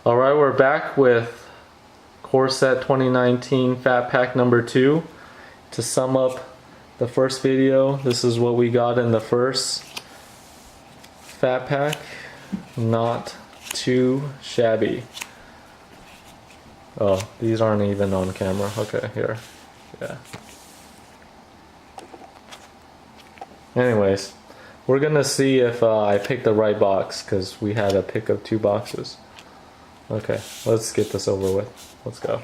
Alright, we're back with Core Set 2019 Fat Pack number 2. To sum up the first video, this is what we got in the first Fat Pack. Not too shabby. Oh, these aren't even on camera. Okay, here. Yeah. Anyways, we're gonna see if I picked the right box, because we had a pick of 2 boxes. Okay, let's get this over with. Let's go.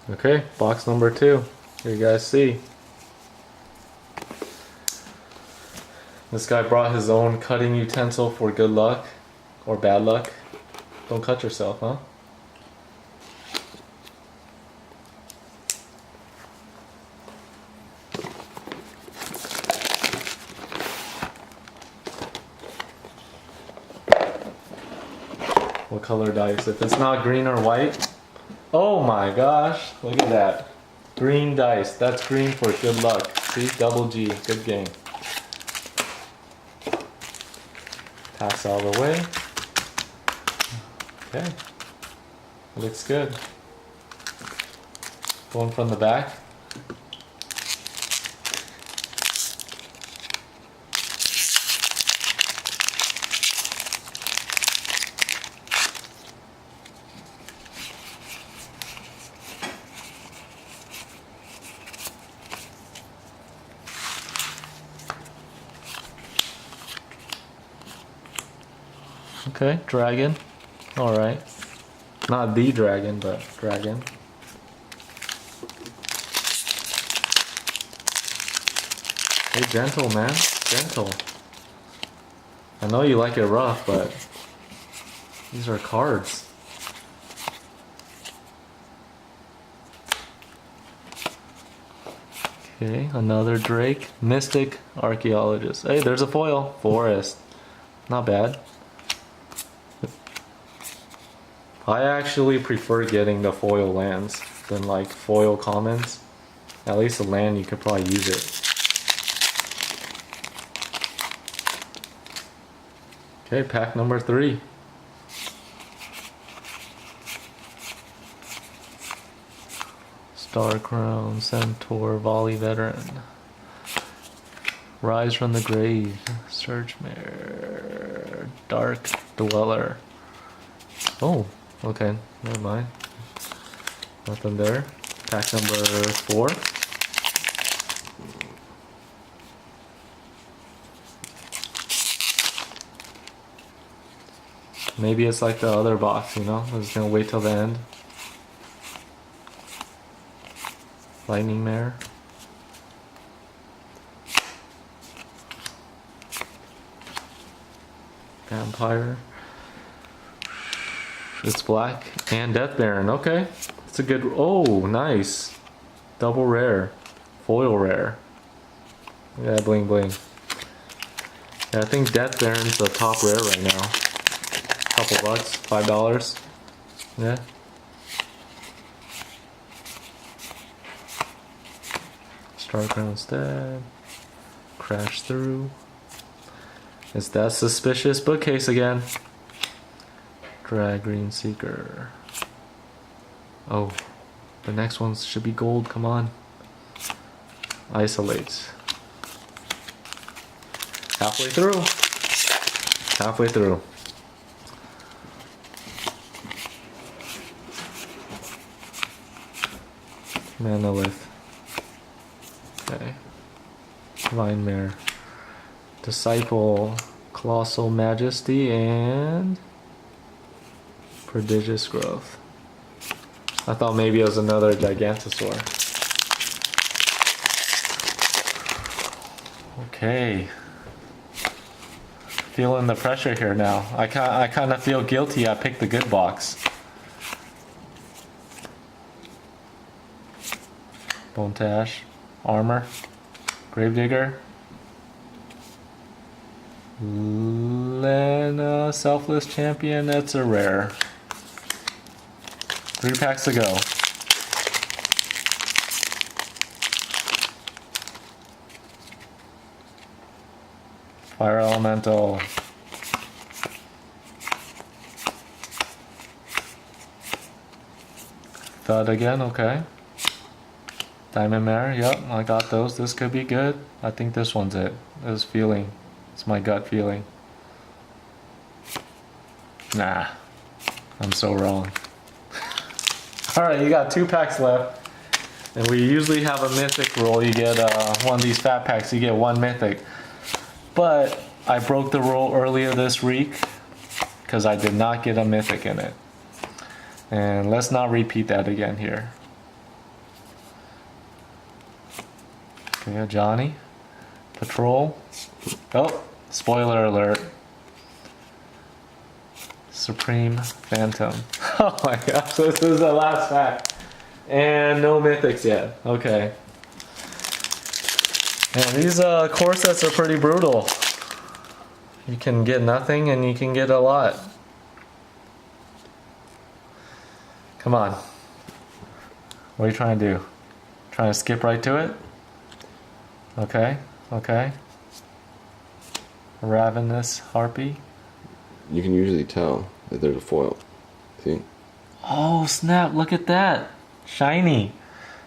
Okay, box number 2. Here you guys see. This guy brought his own cutting utensil for good luck or bad luck. Don't cut yourself, huh? What color dice? If it's not green or white. Oh my gosh, look at that. Green dice. That's green for good luck. See? Double G. Good game. Pass all the way. Okay. Looks good. Going from the back. Okay, dragon. Alright. Not the dragon, but dragon. Hey, gentle, man. Gentle. I know you like it rough, but these are cards. Okay, another Drake. Mystic Archaeologist. Hey, there's a foil. Forest. Not bad. I actually prefer getting the foil lands than like foil commons. At least a land you could probably use it. Okay, pack number 3. Star Crown, Centaur, Volley Veteran. Rise from the Grave, Surgemare, Dark Dweller. Oh. Okay, never mind. Nothing there. Pack number 4. Maybe it's like the other box, you know? I'm just gonna wait till the end. Lightning Mare. Vampire. It's black and Death Baron. Okay, it's a good. Oh, nice. Double rare, foil rare. Yeah, bling bling. Yeah, I think Death Baron's the top rare right now. Couple bucks, $5. Yeah. Star Crown Stab. Crash Through. It's that suspicious bookcase again. Drag Green Seeker. Oh, the next one should be gold. Come on. Isolates. Halfway through. Halfway through. Manolith. Okay. Divine Mare. Disciple. Colossal Majesty and Prodigious Growth. I thought maybe it was another Gigantosaur. Okay. Feeling the pressure here now. I kind of feel guilty I picked the good box. Bone Tash. Armor. Gravedigger. Lena, Selfless Champion. That's a rare. 3 packs to go. Fire Elemental. Stud again, okay. Diamond Mare, yep, I got those. This could be good. I think this one's it. This feeling. It's my gut feeling. Nah. I'm so wrong. Alright, you got 2 packs left. And we usually have a mythic roll. You get one of these fat packs, you get 1 mythic. But I broke the roll earlier this week because I did not get a mythic in it. And let's not repeat that again here. Okay, a Johnny. Patrol. Oh, spoiler alert. Supreme Phantom. Oh my gosh, this is the last pack. And no mythics yet. Okay. And these core sets are pretty brutal. You can get nothing and you can get a lot. Come on. What are you trying to do? Trying to skip right to it? Okay, okay. Ravenous Harpy. You can usually tell that there's a foil. See? Oh snap, look at that. Shiny.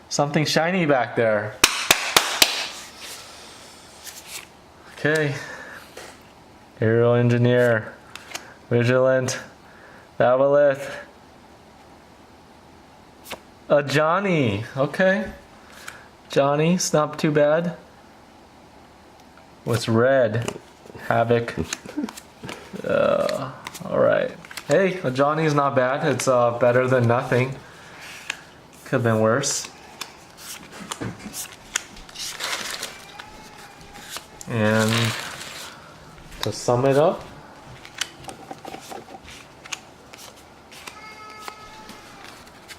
Something shiny back there. Okay. Hero Engineer. Vigilant. Babolith. A Johnny. Okay. Johnny, it's not too bad. What's red? Havoc. Alright. Hey, a Johnny's not bad. It's better than nothing. Could have been worse. And to sum it up,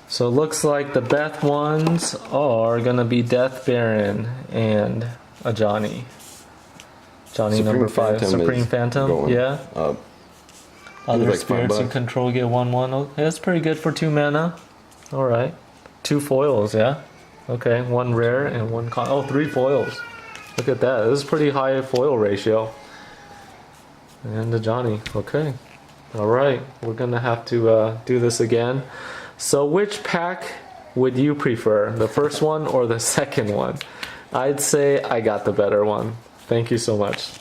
so it looks like the best ones are gonna be Death Baron and a Johnny. Johnny Supreme number 5, Phantom Supreme Phantom, going yeah. Other like spirits you control get 1/1. Oh, that's pretty good for 2 mana. Alright. 2 foils, yeah. Okay, 1 rare and 1 con. Oh, 3 foils. Look at that. This is pretty high foil ratio. And the Johnny. Okay. Alright. We're gonna have to do this again. So which pack would you prefer? The first one or the second one? I'd say I got the better one. Thank you so much.